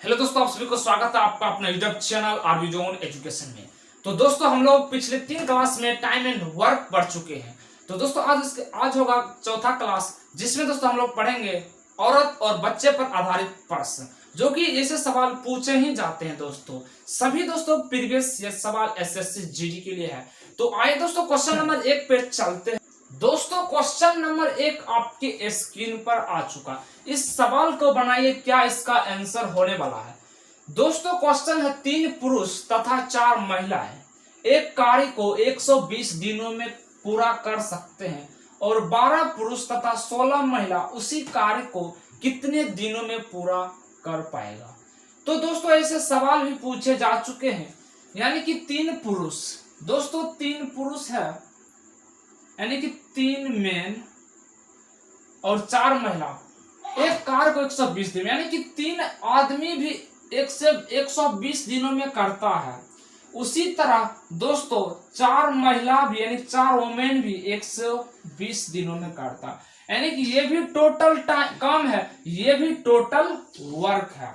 Hello दोस्तों, आप सभी को स्वागत है आपका अपना YouTube channel RV zone education में। तो दोस्तों हम लोग पिछले 3 क्लास में टाइम एंड वर्क पढ़ चुके हैं। तो दोस्तों आज होगा चौथा क्लास, जिसमें दोस्तों हम लोग पढ़ेंगे औरत और बच्चे पर आधारित प्रश्न, जो कि ऐसे सवाल पूछे ही जाते हैं। दोस्तों सभी दोस्तों प्रीवियस ये सवाल एसएससी जीडी के लिए है। तो आइए दोस्तों क्वेश्चन नंबर 1 पे चलते हैं। दोस्तों क्वेश्चन नंबर 1 आपके स्क्रीन पर आ चुका। इस सवाल को बनाइए, क्या इसका आंसर होने वाला है। दोस्तों क्वेश्चन है, 3 पुरुष तथा 4 महिलाएं एक कार्य को 120 दिनों में पूरा कर सकते हैं और 12 पुरुष तथा 16 महिला उसी कार्य को कितने दिनों में पूरा कर पाएगा। तो दोस्तों ऐसे सवाल भी पूछे जा चुके हैं, यानी कि 3 पुरुष, दोस्तों 3 पुरुष है, यानी कि 3 मेन और 4 महिला एक कार्य को 120 दिन, यानी कि 3 आदमी भी 120 दिनों में करता है। उसी तरह दोस्तों 4 महिला भी, यानी 4 वोमेन भी 120 दिनों में करता है, यानी कि ये भी टोटल काम है, ये भी टोटल वर्क है।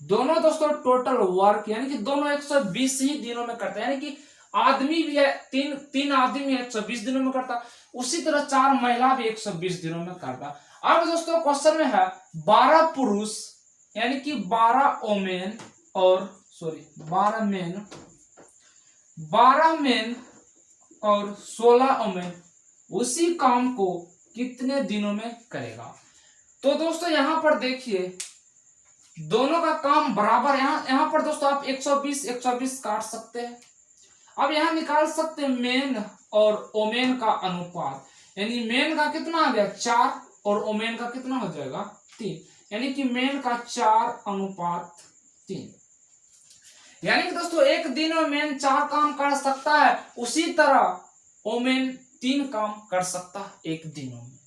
दोनों दोस्तों टोटल वर्क, यानी कि दोनों 120 ही दिनों में करते हैं, यानी कि आदमी भी है, तीन आदमी 120 दिनों में करता, उसी तरह 4 महिला भी 120 दिनों में करता। अब दोस्तों क्वेश्चन में है 12 पुरुष, यानी कि 12 ओमेन और 12 मेन और 16 ओमेन उसी काम को कितने दिनों में करेगा। तो दोस्तों यहां पर देखिए दोनों का काम बराबर, यहां पर दोस्तों आप 120 काट सकते हैं। अब यहां निकाल सकते हैं मेन और ओमेन का अनुपात, यानी मेन का कितना आ गया 4 और ओमेन का कितना हो जाएगा 3, यानी कि मेन का 4:3। यानी कि दोस्तों एक दिन में मेन 4 काम कर सकता है, उसी तरह ओमेन 3 काम कर सकता है एक दिन में।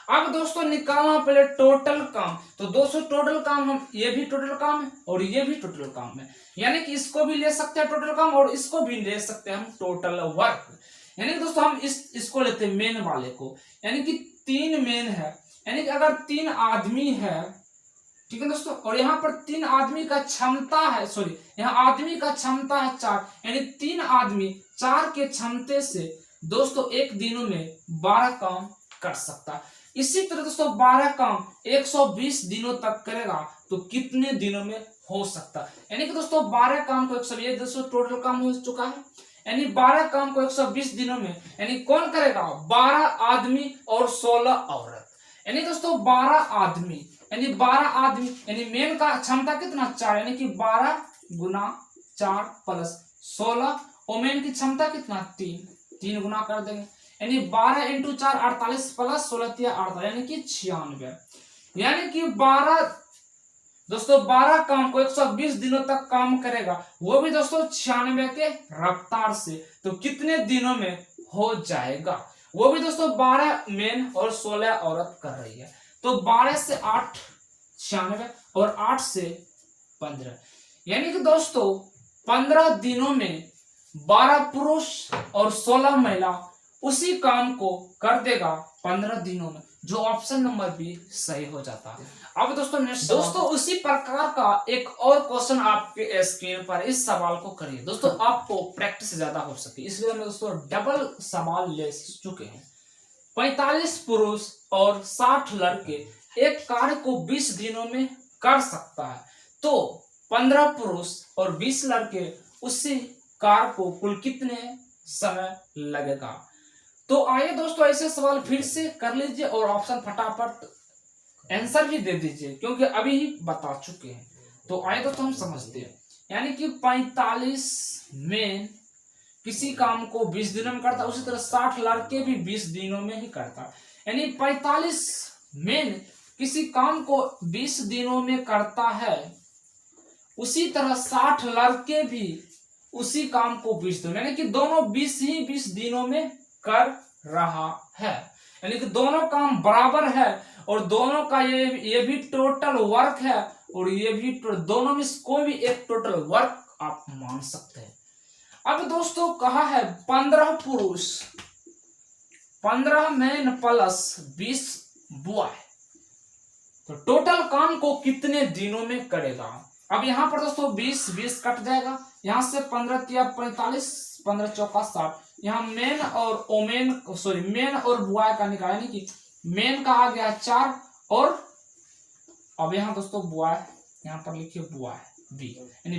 अब दोस्तों निकालना पहले टोटल काम। तो दोस्तों टोटल काम, हम ये भी टोटल काम है और ये भी टोटल काम है, यानी कि इसको भी ले सकते हैं टोटल काम और इसको भी ले सकते हैं हम टोटल वर्क। यानी कि दोस्तों हम इसको लेते हैं मेन वाले को, यानी कि 3 मेन है, यानी कि अगर 3 आदमी है, ठीक है दोस्तों, और यहाँ पर 3 आदमी का क्षमता है, यहाँ आदमी का क्षमता है 4, यानी 3 आदमी 4 के क्षमते से दोस्तों एक दिनों में 12 काम कर सकता है। इसी तरह दोस्तों 12 काम 120 दिनों तक करेगा तो कितने दिनों में हो सकता है। यानी कि दोस्तों 12 काम को 120, दोस्तों टोटल काम हो चुका है, यानी 12 काम को 120 दिनों में, यानी कौन करेगा 12 आदमी और 16 औरत। यानी दोस्तों 12 आदमी, यानी मेन का क्षमता कितना 4, यानी कि 12 गुना 4 प्लस 16, ओमेन की क्षमता कितना 3 गुना कर देंगे, यानी 12 इंटू 4 48 प्लस 16 48, यानी कि 96। यानी कि 12 दोस्तों 12 काम को 120 दिनों तक काम करेगा, वो भी दोस्तों 96 के रफ्तार से। तो कितने दिनों में हो जाएगा, वो भी दोस्तों 12 मेन और 16 औरत कर रही है। तो 12 से 8 96 और 8 से 15, यानी कि दोस्तों 15 दिनों में 12 पुरुष और 16 महिला उसी काम को कर देगा 15 दिनों में, जो ऑप्शन नंबर बी सही हो जाता है। अब दोस्तों नेक्स्ट दोस्तों उसी प्रकार का एक और क्वेश्चन आपके स्क्रीन पर, इस सवाल को करिए दोस्तों, आपको प्रैक्टिस ज्यादा हो सके, इसलिए मैं दोस्तों डबल सवाल ले चुके हैं। 45 पुरुष और 60 लड़के एक कार्य को 20 दिनों में कर सकता है, तो 15 पुरुष और 20 लड़के उसी कार्य को कुल कितने समय लगेगा। तो आइए दोस्तों ऐसे सवाल फिर से कर लीजिए और ऑप्शन फटाफट आंसर भी दे दीजिए, क्योंकि अभी ही बता चुके हैं। तो आइए दोस्तों हम समझते हैं, यानी कि 45 में किसी काम को 20 दिनों में करता, उसी तरह 60 लड़के भी 20 दिनों में ही करता, यानी 45 में किसी काम को 20 दिनों में करता है, उसी तरह 60 लड़के भी उसी काम को 20 दिनों, यानी कि दोनों 20 दिनों में कर रहा है, यानी कि दोनों काम बराबर है और दोनों का ये भी टोटल वर्क है और ये भी दोनों में कोई भी एक टोटल वर्क आप मान सकते हैं। अब दोस्तों कहा है 15 पुरुष 15 मैन प्लस 20 बॉय, तो टोटल काम को कितने दिनों में करेगा। अब यहाँ पर दोस्तों 20 कट जाएगा, यहाँ से 15 तिया 45, 15 चौका 60। यहाँ मेन और ओमेन मेन और बुआय का निकाला, यानी कि मेन का आ गया 4 और अब यहाँ दोस्तों बुआय, यहाँ पर लिखिए बुआय बी, यानी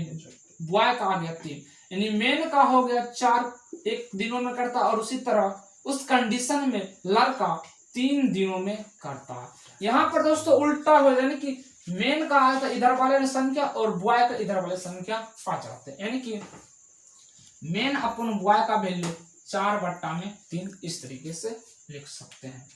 बुआय का आ गया 3, यानी मेन का हो गया 4 1 दिनों में करता, और उसी तरह उस कंडीशन में लड़का 3 दिनों में करता है। यहाँ पर दोस्तों उल्टा हो, यानी कि मेन का आया था इधर वाले संख्या और बुआय का इधर वाले संख्या आ जाते हैं, यानी कि मेन अपन बुआय का वैल्यू 4/3 इस तरीके से लिख सकते हैं।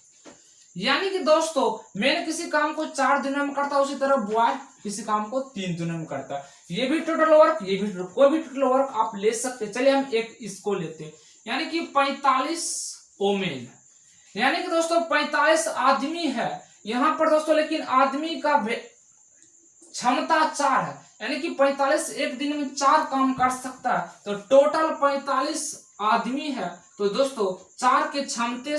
यानी कि दोस्तों मेन किसी काम को 4 दिनों में करता है, उसी तरह बुआय किसी काम को 3 दिनों में करता है। ये भी टोटल वर्क, ये भी कोई भी टोटल वर्क आप ले सकते हैं। चलिए हम एक इसको लेते हैं, यानी कि 45 ओमेन, यानी कि दोस्तों 45 आदमी है यहाँ पर दोस्तों, लेकिन आदमी का क्षमता 4 है, यानी कि 45 एक दिन में 4 काम कर सकता है, तो टोटल 45 आदमी है। तो दोस्तों 4 के क्षमते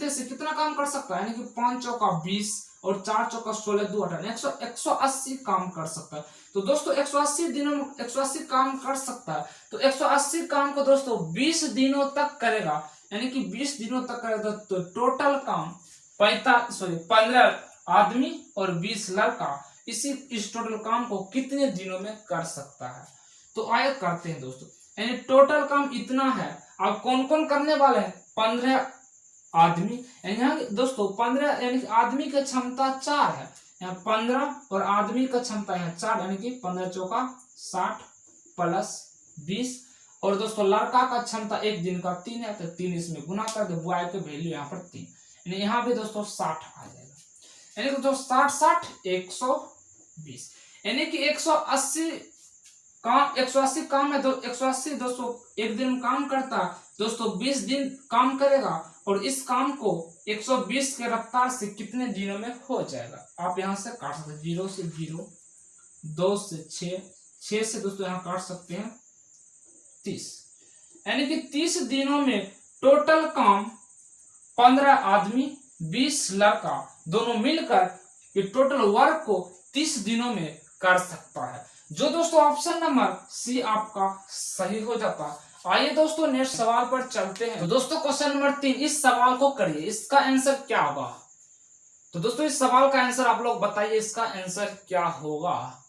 से कितना काम कर सकता है, यानी कि 5 चौका 20 और 4 चौका 16 2 18 180 काम कर सकता है। तो दोस्तों 180 दिनों में 180 काम कर सकता है, तो 180 काम को दोस्तों 20 दिनों तक करेगा, यानी कि 20 दिनों तक करेगा, तो टोटल काम 15 आदमी और 20 लड़का इस टोटल काम को कितने दिनों में कर सकता है। तो आइए करते हैं दोस्तों, यानी टोटल काम इतना है। अब कौन कौन करने वाले हैं, 15 आदमी, यहाँ दोस्तों 15, यानी कि आदमी की क्षमता 4 है, यहाँ 15 और आदमी का क्षमता है 4, यानी कि 15 चौका 60 प्लस 20, और दोस्तों लड़का का क्षमता एक दिन का 3 है, तो 3 इसमें गुना कर दे, बुआई के वैल्यू यहाँ पर 3, यानी यहाँ भी दोस्तों 60 आ जाएगा, यानी कि दोस्तों 60 120, यानी कि 180 काम है, तो 180 दोस्तों एक दिन काम करता है, दोस्तों 20 दिन काम करेगा, और इस काम को 120 के रफ्तार से कितने दिनों में हो जाएगा। आप यहां से काट सकते हैं, 0 से 0, 2 से 6 से दोस्तों यहां काट सकते हैं 30, यानी कि 30 दिनों में टोटल काम 15 आदमी 20 लड़का दोनों मिलकर ये टोटल वर्क को 30 दिनों में कर सकता है, जो दोस्तों ऑप्शन नंबर सी आपका सही हो जाता है। आइए दोस्तों नेक्स्ट सवाल पर चलते हैं। तो दोस्तों क्वेश्चन नंबर 3, इस सवाल को करिए, इसका आंसर क्या होगा। तो दोस्तों इस सवाल का आंसर आप लोग बताइए, इसका आंसर क्या होगा।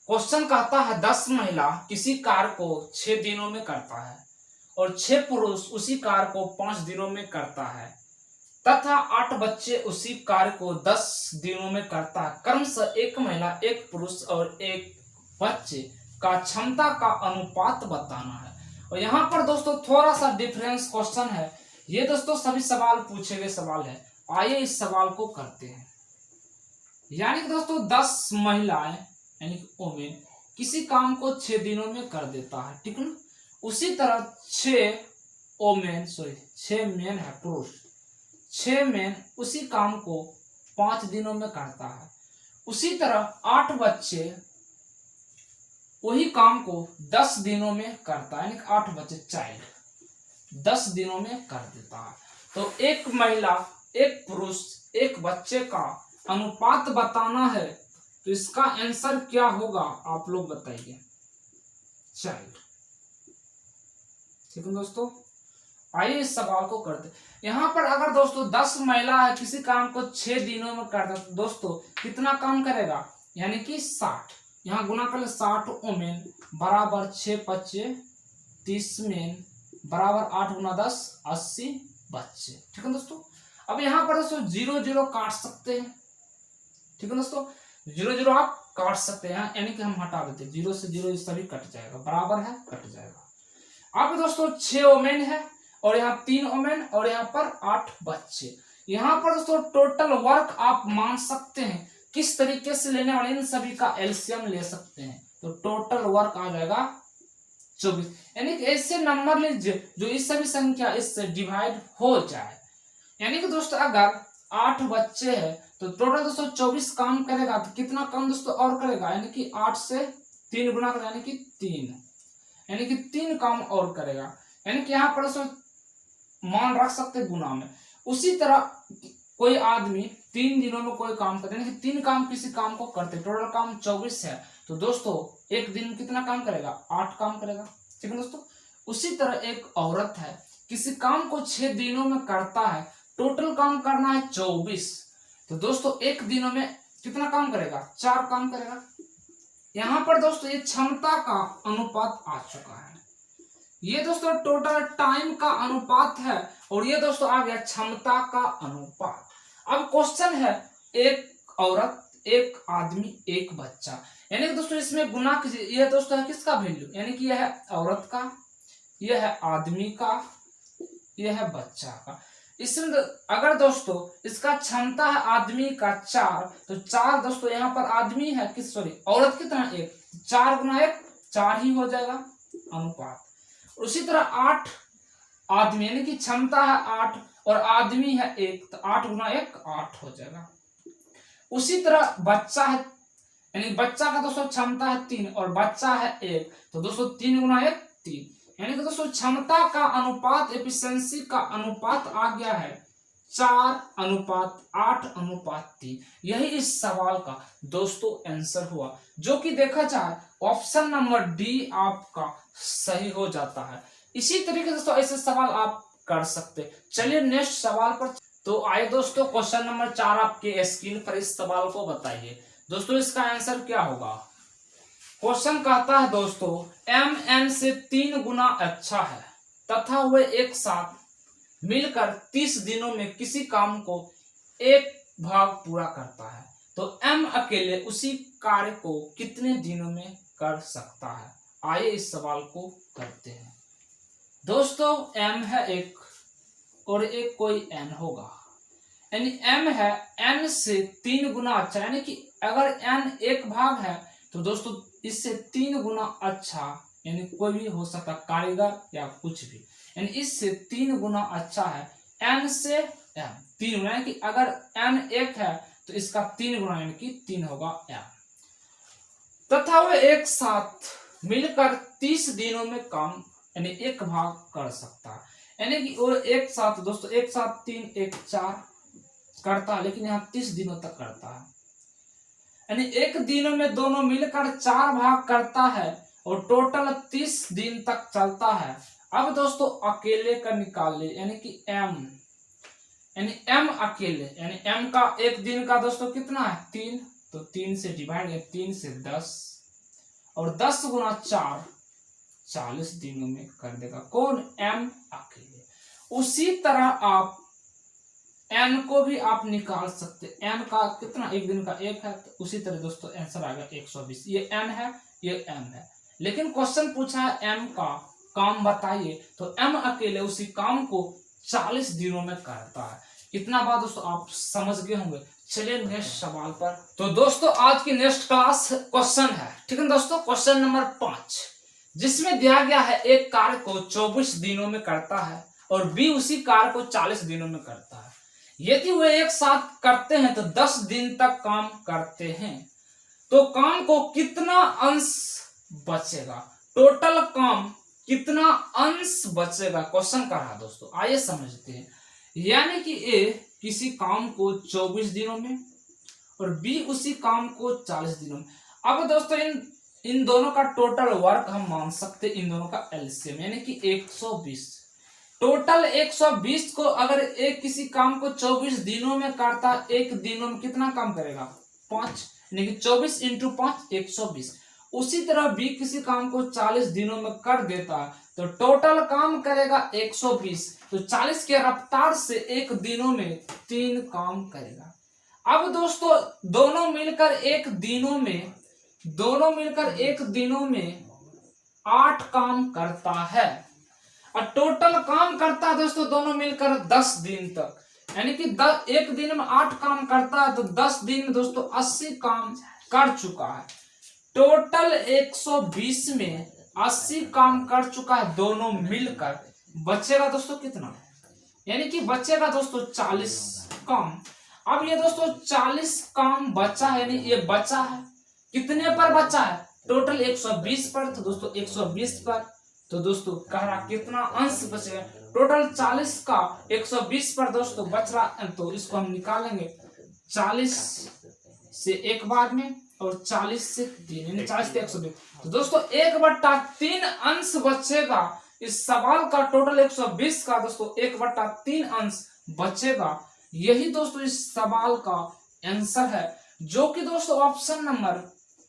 क्वेश्चन कहता है 10 महिला किसी कार्य को 6 दिनों में करता है और 6 पुरुष उसी कार्य को 5 दिनों में करता है, तथा 8 बच्चे उसी कार्य को 10 दिनों में करता है। क्रमशः 1 महिला 1 पुरुष और 1 बच्चे का क्षमता का अनुपात बताना है। और यहाँ पर दोस्तों थोड़ा सा डिफरेंस क्वेश्चन है, ये दोस्तों सभी सवाल पूछे गए सवाल है। आइए इस सवाल को करते हैं। यानी कि दोस्तों 10 महिलाएं यानी कि ओमेन किसी काम को 6 दिनों में कर देता है, ठीक ना। उसी तरह 6 मेन है पुरुष, 6 मेन उसी काम को 5 दिनों में करता है। उसी तरह 8 बच्चे वही काम को 10 दिनों में करता है, यानी 8 बच्चे चाइल्ड 10 दिनों में कर देता है। तो 1 महिला 1 पुरुष 1 बच्चे का अनुपात बताना है, तो इसका आंसर क्या होगा आप लोग बताइए, चाइल्ड। ठीक है दोस्तों, आइए इस सवाल को करते। यहाँ पर अगर दोस्तों 10 महिला है किसी काम को 6 दिनों में करता है, तो दोस्तों कितना काम करेगा, यानी कि 60। यहाँ गुना कर ले 60 ओमेन बराबर 6 बच्चे 30 मेन बराबर 8 गुना 10 80 बच्चे। ठीक है दोस्तों, अब यहाँ पर दोस्तों 0 0 काट सकते हैं। ठीक है दोस्तों, 0 0 आप काट सकते हैं, यानी कि हम हटा देते हैं, 0 से 0 सभी कट जाएगा, बराबर है कट जाएगा। अब दोस्तों 6 ओमेन है और यहाँ 3 ओमेन और यहाँ पर 8 बच्चे। यहाँ पर दोस्तों टोटल वर्क आप मान सकते हैं किस तरीके से लेने वाले, इन सभी का एलसीएम ले सकते हैं, तो टोटल वर्क आ जाएगा 24। यानी कि ऐसे नंबर लीजिए जो इस सभी संख्या इससे डिवाइड हो जाए। यानी कि दोस्तों अगर 8 बच्चे हैं तो टोटल दोस्तों 24 काम करेगा, तो कितना काम दोस्तों और करेगा, यानी कि 8 से 3 गुना करेगा, यानी कि 3, यानी कि 3 काम और करेगा। यानी कि यहाँ पर दोस्तों मान रख सकते गुना में। उसी तरह कोई आदमी 3 दिनों में कोई काम करते, यानी कि 3 काम किसी काम को करते, टोटल काम 24 है, तो दोस्तों एक दिन में कितना काम करेगा, 8 काम करेगा। ठीक है दोस्तों। उसी तरह एक औरत है, किसी काम को 6 दिनों में करता है, टोटल काम करना है 24, तो दोस्तों एक दिनों में कितना काम करेगा, 4 काम करेगा। यहाँ पर दोस्तों ये क्षमता का अनुपात आ चुका है, ये दोस्तों टोटल टाइम का अनुपात है, और ये दोस्तों आ गया क्षमता का अनुपात। अब क्वेश्चन है, एक औरत, एक आदमी, एक बच्चा, यानी कि दोस्तों इसमें गुना कीजिए। यह दोस्तों है किसका वैल्यू, यानी कि यह है औरत का, यह है आदमी का, यह है बच्चा का। इसमें अगर दोस्तों इसका क्षमता है आदमी का 4, तो 4 दोस्तों यहाँ पर आदमी है, किस सॉरी औरत कितना 1, 4 गुना 1 4 ही हो जाएगा अनुपात। उसी तरह 8 आदमी, यानी कि क्षमता है 8 और आदमी है 1, तो 8 गुना 1 8 हो जाएगा। उसी तरह बच्चा है, यानी बच्चा का दोस्तों क्षमता है 3 और बच्चा है 1, तो दोस्तों 3 गुना 1 3, यानी कि दोस्तों क्षमता का अनुपात, एफिशिएंसी का अनुपात आ गया है 4:8:3। यही इस सवाल का दोस्तों आंसर हुआ, जो कि देखा जाए ऑप्शन नंबर डी आपका सही हो जाता है। इसी तरीके से दोस्तों ऐसे सवाल आप कर सकते। चलिए नेक्स्ट सवाल पर, तो आइए दोस्तों क्वेश्चन नंबर 4 आपके स्क्रीन पर, इस सवाल को बताइए दोस्तों इसका आंसर क्या होगा। क्वेश्चन कहता है दोस्तों m n से 3 गुना अच्छा है तथा वे एक साथ मिलकर 30 दिनों में किसी काम को एक भाग पूरा करता है, तो m अकेले उसी कार्य को कितने दिनों में कर सकता है। आइए इस सवाल को करते हैं। दोस्तों m है एक और एक कोई n होगा, यानी m है n से 3 गुना अच्छा, यानी कि अगर n एक भाग है तो दोस्तों इससे 3 गुना अच्छा, यानी कोई भी हो सकता कारीगर या कुछ भी, यानी इससे 3 गुना अच्छा है n से m 3 गुना, यानी कि अगर n 1 है तो इसका 3 गुना यानी कि 3 होगा m, तथा वे एक साथ मिलकर 30 दिनों में काम यानी एक भाग कर सकता है, यानी कि वो एक साथ दोस्तों एक साथ 3 1 4 करता है, लेकिन यहाँ 30 दिनों तक करता है, यानी एक दिनों में दोनों मिलकर 4 भाग करता है और टोटल 30 दिन तक चलता है। अब दोस्तों अकेले का निकाल ले, यानी कि m, यानी m अकेले, यानी m का एक दिन का दोस्तों कितना है 3, तो 3 से डिवाइड है, 3 से 10 और 10 गुना 4 40 दिनों में कर देगा कौन, m अकेले। उसी तरह आप n को भी आप निकाल सकते, n का कितना एक दिन का 1 है, तो उसी तरह दोस्तों आंसर आ गया 120। ये n है, ये m है, लेकिन क्वेश्चन पूछा है m का काम बताइए, तो m अकेले उसी काम को 40 दिनों में करता है। इतना बात दोस्तों आप समझ गए होंगे। चलिए नेक्स्ट सवाल पर, तो दोस्तों आज की नेक्स्ट क्लास क्वेश्चन है, ठीक है दोस्तों, क्वेश्चन नंबर 5, जिसमें दिया गया है एक कार्य को 24 दिनों में करता है और b उसी कार्य को 40 दिनों में करता है। यदि वे एक साथ करते हैं तो 10 दिन तक काम करते हैं, तो काम को कितना अंश बचेगा, टोटल काम कितना अंश बचेगा, क्वेश्चन कर रहा दोस्तों। आइए समझते हैं, यानी कि ए किसी काम को 24 दिनों में और बी उसी काम को 40 दिनों में। अब दोस्तों इन दोनों का टोटल वर्क हम मान सकते, इन दोनों का एलसीएम यानी कि 120, टोटल 120 को अगर एक किसी काम को 24 दिनों में करता, एक दिनों में कितना काम करेगा 5, यानी कि 24 इंटू 5 120। उसी तरह बी किसी काम को 40 दिनों में कर देता है, तो टोटल काम करेगा 120, तो 40 के रफ्तार से एक दिनों में 3 काम करेगा। अब दोस्तों दोनों मिलकर एक दिनों में 8 काम करता है, और टोटल काम करता है दोस्तों दोनों मिलकर 10 दिन तक, यानी कि एक दिन में 8 काम करता है, तो 10 दिन में दोस्तों 80 काम कर चुका है। टोटल 120 में 80 काम कर चुका है दोनों मिलकर, बचेगा दोस्तों कितना, यानी कि बचेगा दोस्तों 40 काम। अब ये दोस्तों 40 काम बचा है, यानी ये बचा है कितने पर बचा है, टोटल 120 पर, तो दोस्तों 120 पर, तो दोस्तों कह रहा कितना अंश बचेगा, टोटल 40 का 120 पर दोस्तों बच रहा, तो इसको हम निकालेंगे, 40 से एक बार में और 40 से 3 यानी 40 से 120। तो दोस्तों 1/3 अंश बचेगा। इस सवाल का टोटल 120 का दोस्तों 1/3 अंश बचेगा। यही दोस्तों इस सवाल का आंसर है, जो कि दोस्तों ऑप्शन नंबर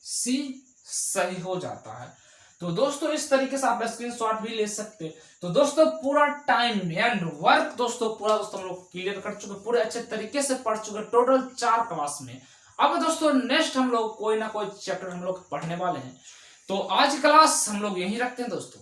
सी सही हो जाता है। तो दोस्तों इस तरीके से आप स्क्रीनशॉट भी ले सकते हैं। तो दोस्तों पूरा टाइम एंड वर्क दोस्तों पूरा दोस्तों हम लोग क्लियर कर चुके, पूरे अच्छे तरीके से पढ़ चुके टोटल 4 क्लास में। अब दोस्तों नेक्स्ट हम लोग कोई ना कोई चैप्टर हम लोग पढ़ने वाले हैं। तो आज क्लास हम लोग यहीं रखते हैं दोस्तों।